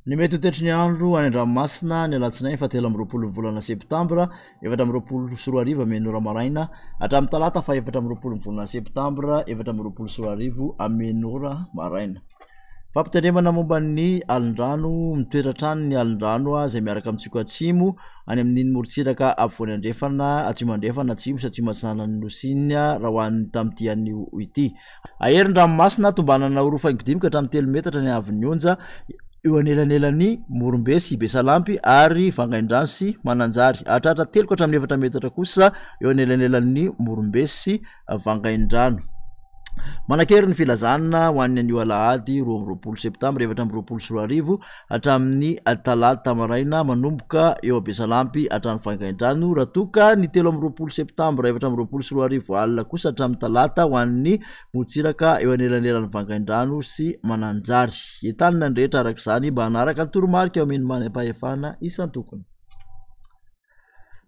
Ny mety toetry ny andro any Andranomasina ny alatsinainy fa 7 volana septambra 7 menora maraina hatramin'ny talata fa 7 volana septambra 7 menora maraina. Fampitandremana momba ny alin-drano mitoetra-trano ny alin-drano izay miaraka amintsika atsimo any amin'ny morontsiraka afovoany andrefana atsimo andrefana atsimo sy atsimo atsinana ny Nosina raha hoan'ny tamin'ity anio ity. Aherin-dranomasina tombanana 2.5 ka hatramin'ny 3 metatra ny avin'ny onja eo anelanelan'ny Morombe sy Besalampy ary Vangaindrano sy Mananjary. Hatratra 3 ka hatramin'ny 4 metatra kosa eo anelanelan'ny Morombe sy Vangaindrano. Manakery ny filazana ho an'ny anio alahady 20 septambra 2024 hatramin'ny talata maraina manomboka eo Besalampy hatramin'ny Vangaindrano raha toka ny 13 septambra 2024 alina kosa hatramin'ny talata ho an'ny morontsiraka eo anelanelan'ny Vangaindrano sy Mananjary. Entanina ny rehetra araka izany mba hanaraka ny toromarika eo amin'ny manam-pahefana isan-tokony.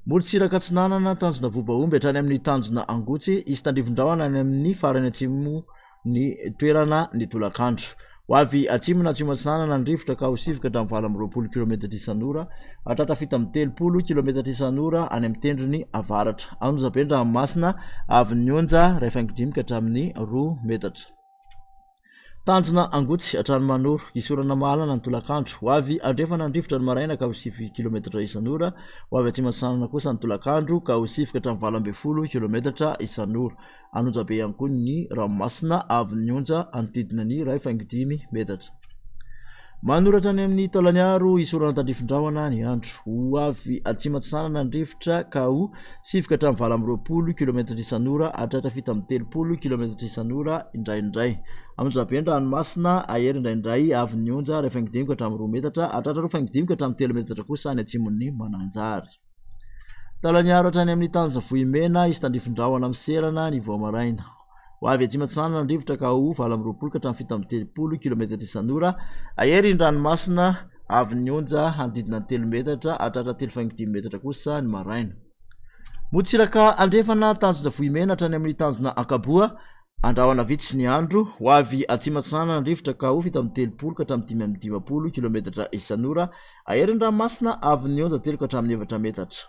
Morontsiraka Atsinanana tanjona Vobaomby hatrany amin'ny tanjona Angotsy izy tandrivon-drahona any amin'ny farany atsimo ny toerana ny tolakandro. Ho avy atsimo na atsimo Atsinanana ny rivotra ka ho sivoka hatramin'ny 20 km isan'ora hatratra fita amin'ny 30 km isan'ora any amin'ny tendrony avaratra. Andranomasina avin'ny onja 1.5 ka hatramin'ny 2 metatra. Tanjona Angotsy hatrany Manoro isorana mahalana ny tolakandro. Ho avy andrefana ny rivotra ny maraina ka ho 7 km isan'ora. Ho avy atsimo Atsinanana kosa ny tolakandro ka ho sivoka hatramin'ny 12 km isan'ora. Anonja be ihany koa ny ranomasina avin'ny onja anodidina ny 1.5 metatra. Manoratra any amin'ny Taolaniaro isorana tandrifon-drahona ny andro. Ho avy atsimo Atsinanana ny rivotra ka ho sivoka hatramin'ny 20 km isan'ora hatratra fita amin'ny 30 km isan'ora indraindray. Anonja be ny ranomasina ahery indraindray avin'ny onja 1.5 ka hatramin'ny 2 metatra hatratra 2.5 ka hatramin'ny 3 metatra kosa any atsimon'ny Mananjary. Taolaniaro hatrany amin'ny tanjona Vohimena izy tandrifon-drahona amin'ny serana ny Voamaraina. Ho avy atsimo Atsinanana ny rivotra ka ho 20 ka hatramin'ny fita amin'ny 30 km isan'ora ahery ny ranomasina avin'ny onja handidina 3 metatra hatratra 3.5 metatra kosa ny maraina. Morontsiraka andrefana tanjona Vohimena hatrany amin'ny tanjona Ankaboa andrahona vitsy ny andro. Ho avy atsimo Atsinanana ny rivotra ka ho fita amin'ny 30 ka hatramin'ny 5 km isan'ora ahery ny ranomasina avin'ny onja 3 ka hatramin'ny 4 metatra.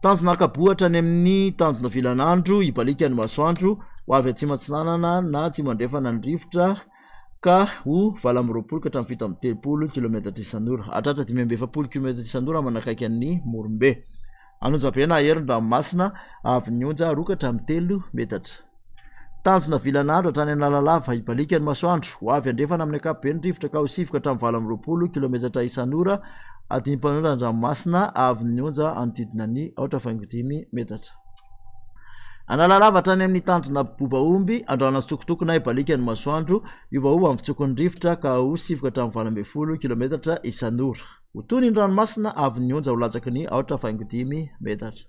Tanjona Ankaboa hatrany amin'ny tanjona Vilanandro ibalika ny masoandro. Ho avy atsimo Atsinanana na atsimo andrefana ny rivotra ka ho 20 ka hatramin'ny fita amin'ny 30 km isan'ora hatratra 7 km isan'ora manakaiky an'ny Morombe. Anonja be na ahery ny ranomasina avin'ny onja 2 ka hatramin'ny 3 metatra. Tanjona Vilanandro hatrany Analalava ibalika ny masoandro. Ho avy andrefana amin'ny ankapobeny rivotra ka ho sivoka hatramin'ny 20 km isan'ora adimpanondra ny ranomasina avin'ny onja anodidina ny 8.5 metatra. Analalava hatrany amin'ny tanjona Bobaomby andrahona tsokotokona ibalika ny masoandro iovaova amin'ny fitsokon'ny rivotra ka ho sivoka hatramin'ny 20 km isan'ora. Ho tony ny ranomasina avin'ny onja ho latsaky ny 8.5 metatra.